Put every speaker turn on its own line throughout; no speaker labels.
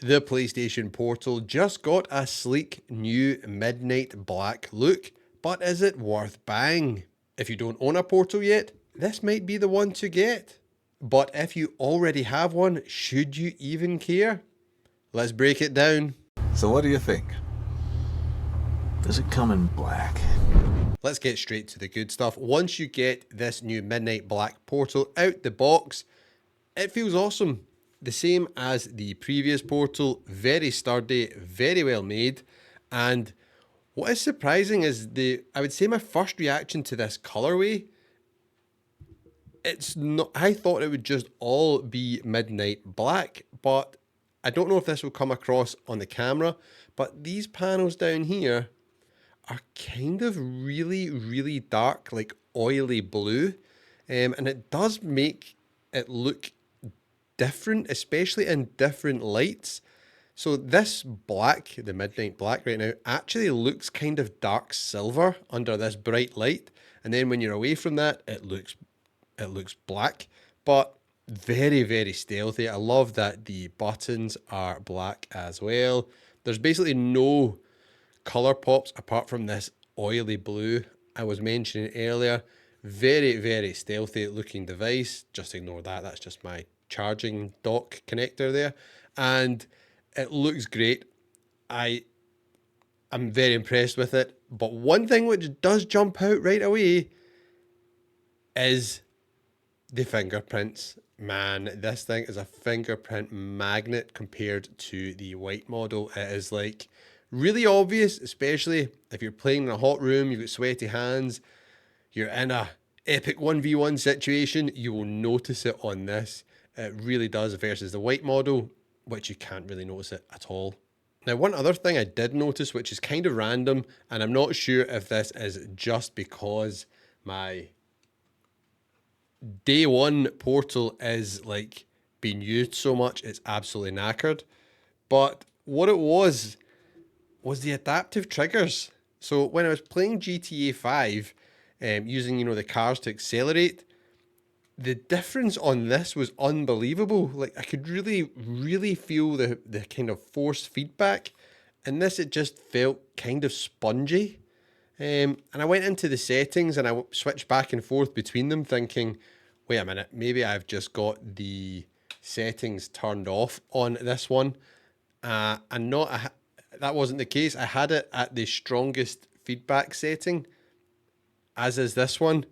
The PlayStation Portal just got a sleek new midnight black look, but is it worth buying? If you don't own a Portal yet, this might be the one to get. But if you already have one, should you even care? Let's break it down.
So what do you think? Does it come in black?
Let's get straight to the good stuff. Once you get this new midnight black Portal out the box, it feels awesome. The same as the previous Portal, very sturdy, very well made. And what is surprising is I would say my first reaction to this colorway, it's not, I thought it would just all be midnight black, but I don't know if this will come across on the camera, but these panels down here are kind of really, really dark, like oily blue. And it does make it look different, especially in different lights. So this black, the midnight black right now, actually looks kind of dark silver under this bright light. And then when you're away from that, it looks black, but very, very stealthy. I love that the buttons are black as well. There's basically no color pops apart from this oily blue I was mentioning earlier. Very, very stealthy looking device. Just ignore that. That's just my charging dock connector there. And it looks great. I'm very impressed with it. But one thing which does jump out right away is the fingerprints. Man, this thing is a fingerprint magnet compared to the white model. It is like really obvious, especially if you're playing in a hot room, you've got sweaty hands, you're in a epic 1v1 situation, you will notice it on this. It really does, versus the white model, which you can't really notice it at all. Now, one other thing I did notice, which is kind of random, and I'm not sure if this is just because my day one Portal is like being used so much, it's absolutely knackered. But what it was the adaptive triggers. So when I was playing GTA 5, using, you know, the cars to accelerate, the difference on this was unbelievable. Like, I could really, really feel the kind of force feedback. And this, it just felt kind of spongy. And I went into the settings and I switched back and forth between them thinking, wait a minute, maybe I've just got the settings turned off on this one. And not, that wasn't the case. I had it at the strongest feedback setting, as is this one.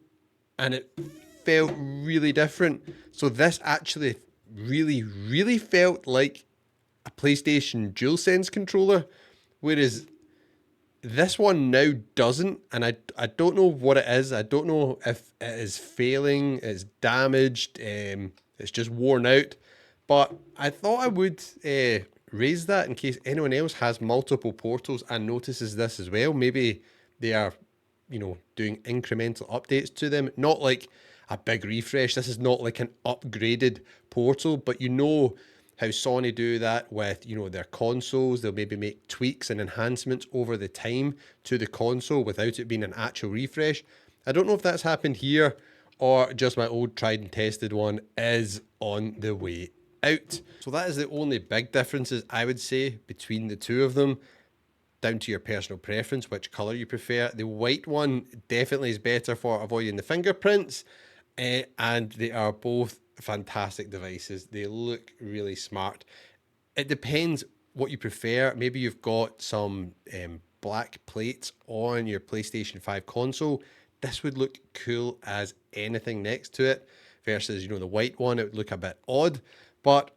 And it felt really different. So this actually really, really felt like a PlayStation Dualsense controller, whereas this one now doesn't. And I don't know what it is. I don't know if it is failing, it's damaged, it's just worn out. But I thought I would raise that in case anyone else has multiple Portals and notices this as well. Maybe they are, you know, doing incremental updates to them. Not like a big refresh. This is not like an upgraded Portal, but you know how Sony do that with, you know, their consoles. They'll maybe make tweaks and enhancements over the time to the console without it being an actual refresh. I don't know if that's happened here or just my old tried and tested one is on the way out. So that is the only big differences I would say between the two of them, down to your personal preference, which color you prefer. The white one definitely is better for avoiding the fingerprints, and they are both fantastic devices. They look really smart. It depends what you prefer. Maybe you've got some black plates on your PlayStation 5 console. This would look cool as anything next to it, versus, you know, the white one, it would look a bit odd, but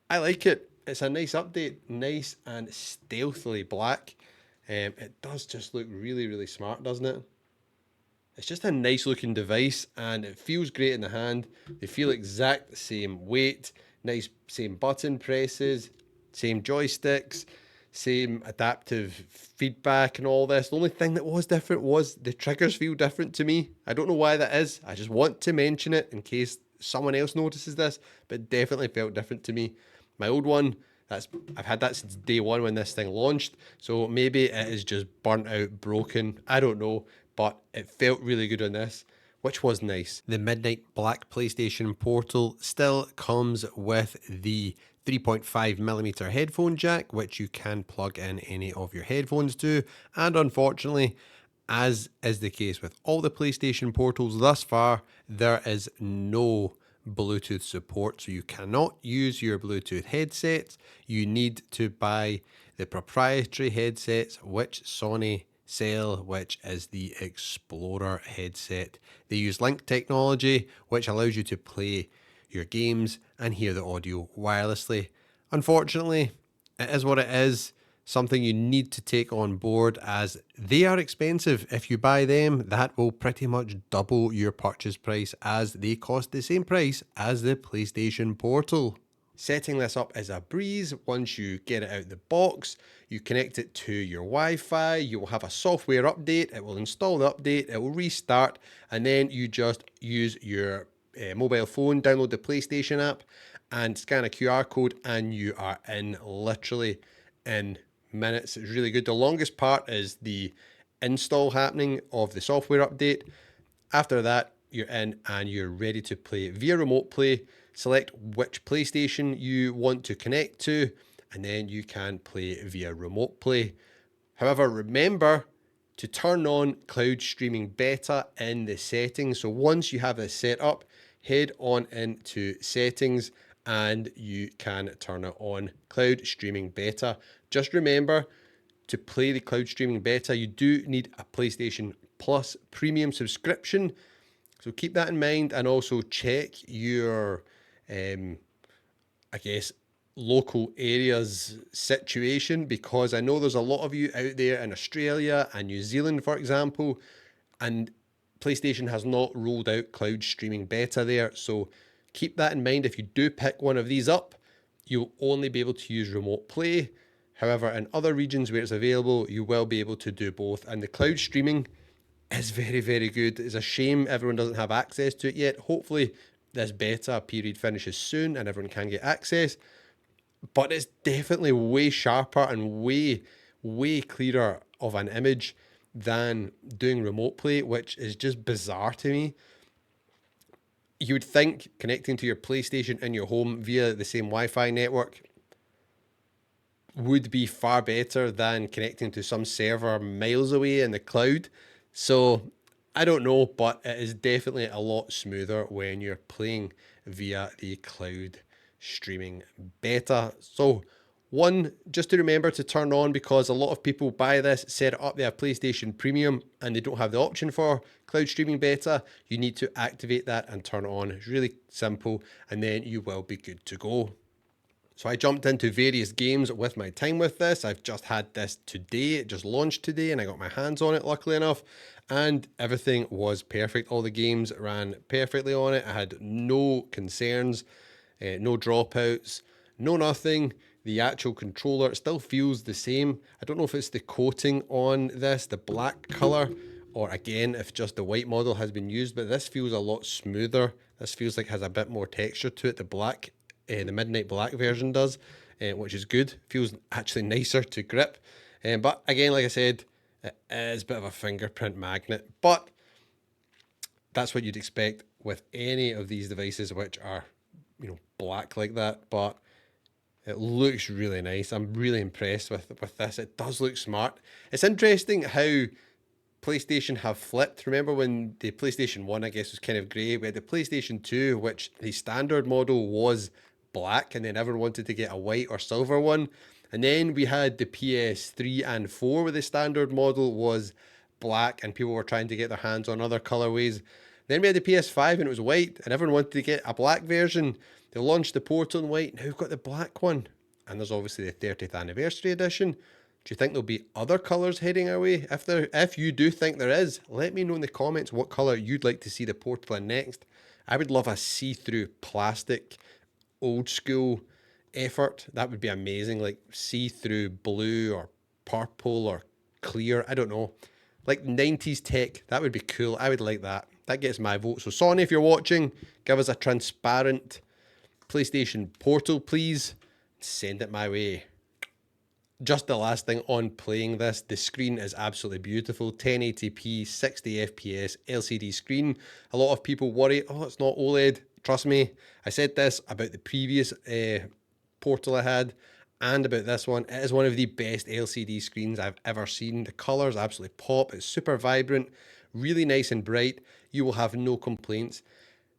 I like it. It's a nice update, nice and stealthily black. It does just look really, really smart, doesn't it? It's just a nice looking device and it feels great in the hand. They feel exact the same weight, nice same button presses, same joysticks, same adaptive feedback and all this. The only thing that was different was the triggers feel different to me. I don't know why that is. I just want to mention it in case someone else notices this, but it definitely felt different to me. My old one, I've had that since day one when this thing launched, so maybe it is just burnt out, broken, I don't know, but it felt really good on this, which was nice. The Midnight Black PlayStation Portal still comes with the 3.5mm headphone jack, which you can plug in any of your headphones to. And unfortunately, as is the case with all the PlayStation portals thus far, there is no Bluetooth support, so you cannot use your Bluetooth headsets. You need to buy the proprietary headsets which Sony sell, which is the Explorer headset. They use link technology, which allows you to play your games and hear the audio wirelessly. Unfortunately, it is what it is. Something you need to take on board, as they are expensive. If you buy them, that will pretty much double your purchase price, as they cost the same price as the PlayStation Portal. Setting this up is a breeze. Once you get it out the box, you connect it to your Wi-Fi, you will have a software update, it will install the update, it will restart, and then you just use your mobile phone, download the PlayStation app, and scan a QR code, and you are in literally in minutes. It's really good. The longest part is the install happening of the software update. After that, you're in and you're ready to play via remote play. Select which PlayStation you want to connect to, and then you can play via remote play. However, remember to turn on cloud streaming beta in the settings. So once you have this set up, head on into settings and you can turn it on, cloud streaming beta. Just remember, to play the cloud streaming beta, you do need a PlayStation Plus premium subscription. So keep that in mind, and also check your, I guess, local areas situation, because I know there's a lot of you out there in Australia and New Zealand, for example, and PlayStation has not rolled out cloud streaming beta there. So keep that in mind. If you do pick one of these up, you'll only be able to use remote play. However, in other regions where it's available, you will be able to do both. And the cloud streaming is very, very good. It's a shame everyone doesn't have access to it yet. Hopefully this beta period finishes soon and everyone can get access. But it's definitely way sharper and way, way clearer of an image than doing remote play, which is just bizarre to me. You would think connecting to your PlayStation in your home via the same Wi-Fi network would be far better than connecting to some server miles away in the cloud. So I don't know, but it is definitely a lot smoother when you're playing via the cloud streaming beta. So one, just to remember to turn on, because a lot of people buy this, set it up, they have PlayStation Premium and they don't have the option for cloud streaming beta. You need to activate that and turn it on. It's really simple, and then you will be good to go. So I jumped into various games with my time with this. I've just had this today. It just launched today and I got my hands on it, luckily enough. And everything was perfect. All the games ran perfectly on it. I had no concerns, no dropouts, no nothing. The actual controller still feels the same. I don't know if it's the coating on this, the black color, or again, if just the white model has been used, but this feels a lot smoother. This feels like it has a bit more texture to it. The black, the Midnight Black version does, which is good. Feels actually nicer to grip. But again, like I said, it is a bit of a fingerprint magnet, but that's what you'd expect with any of these devices which are, black like that. But it looks really nice. I'm really impressed with this. It does look smart. It's interesting how PlayStation have flipped. Remember when the PlayStation 1, I guess, was kind of grey? We had the PlayStation 2, which the standard model was black, and then everyone wanted to get a white or silver one. And then we had the PS3 and 4, where the standard model was black, and people were trying to get their hands on other colorways. Then we had the PS5 and it was white, and everyone wanted to get a black version. They launched the Portal in white. Now we've got the black one. And there's obviously the 30th anniversary edition. Do you think there'll be other colours heading our way? If you do think there is, let me know in the comments what colour you'd like to see the Portal in next. I would love a see-through plastic, old school effort. That would be amazing. Like see-through blue or purple or clear. I don't know. Like 90s tech. That would be cool. I would like that. That gets my vote. So Sony, if you're watching, give us a transparent PlayStation Portal, please. Send it my way. Just the last thing on playing this, the screen is absolutely beautiful. 1080p, 60 FPS, LCD screen. A lot of people worry, oh, it's not OLED. Trust me, I said this about the previous Portal I had and about this one. It is one of the best LCD screens I've ever seen. The colors absolutely pop. It's super vibrant, really nice and bright. You will have no complaints,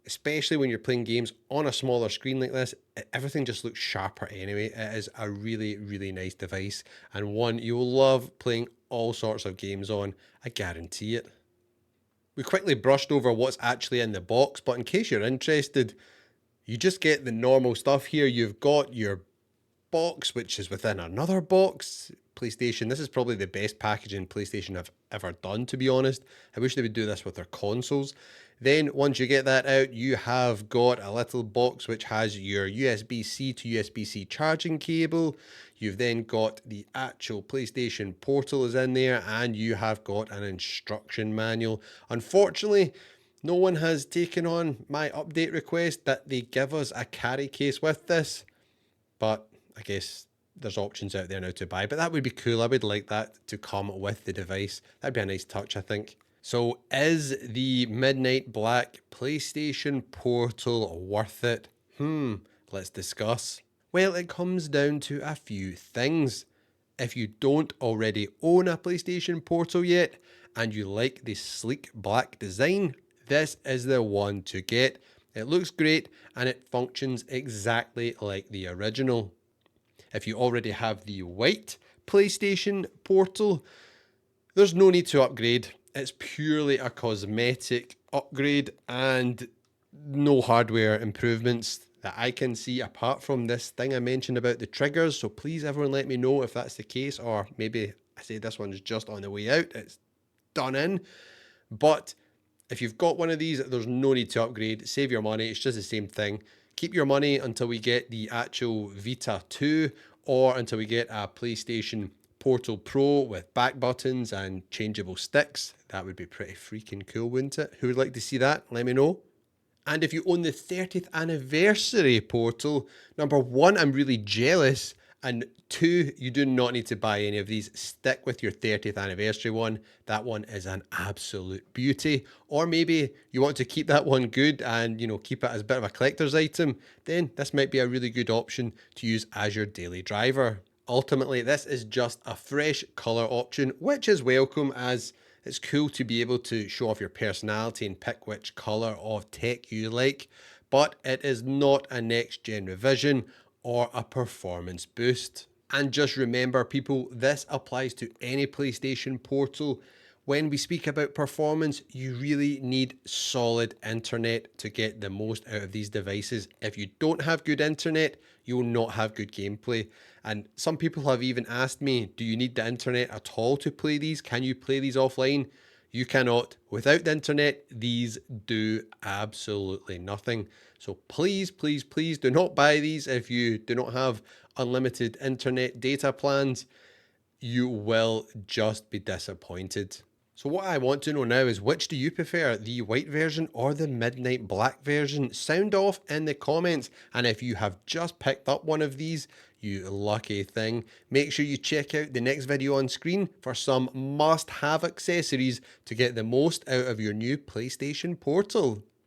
especially when you're playing games on a smaller screen like this. Everything just looks sharper anyway. It is a really, really nice device and one you'll love playing all sorts of games on. I guarantee it. We quickly brushed over what's actually in the box, but in case you're interested, you just get the normal stuff here. You've got your box, which is within another box. PlayStation, this is probably the best packaging PlayStation have ever done, to be honest. I wish they would do this with their consoles. Then once you get that out, you have got a little box which has your USB-C to USB-C charging cable. You've then got the actual PlayStation Portal is in there, and you have got an instruction manual. Unfortunately, no one has taken on my update request that they give us a carry case with this, but I guess there's options out there now to buy, but that would be cool. I would like that to come with the device. That'd be a nice touch, I think. So is the Midnight Black PlayStation Portal worth it? Let's discuss. Well, it comes down to a few things. If you don't already own a PlayStation Portal yet and you like the sleek black design, this is the one to get. It looks great and it functions exactly like the original. If you already have the white PlayStation Portal, there's no need to upgrade. It's purely a cosmetic upgrade and no hardware improvements that I can see apart from this thing I mentioned about the triggers. So please everyone let me know if that's the case, or maybe I say this one's just on the way out. It's done in. But if you've got one of these, there's no need to upgrade. Save your money. It's just the same thing. Keep your money until we get the actual Vita 2 or until we get a PlayStation Portal Pro with back buttons and changeable sticks. That would be pretty freaking cool, wouldn't it? Who would like to see that? Let me know. And if you own the 30th anniversary Portal, number one, I'm really jealous. And two, you do not need to buy any of these. Stick with your 30th anniversary one. That one is an absolute beauty. Or maybe you want to keep that one good and, you know, keep it as a bit of a collector's item. Then this might be a really good option to use as your daily driver. Ultimately, this is just a fresh color option, which is welcome as it's cool to be able to show off your personality and pick which color of tech you like, but it is not a next gen revision or a performance boost. And just remember people, this applies to any PlayStation Portal. When we speak about performance, you really need solid internet to get the most out of these devices. If you don't have good internet, you will not have good gameplay. And some people have even asked me, do you need the internet at all to play these? Can you play these offline? You cannot. Without the internet, these do absolutely nothing. So please, please, please do not buy these if you do not have unlimited internet data plans. You will just be disappointed. So what I want to know now is, which do you prefer, the white version or the midnight black version? Sound off in the comments. And if you have just picked up one of these, you lucky thing, make sure you check out the next video on screen for some must-have accessories to get the most out of your new PlayStation Portal.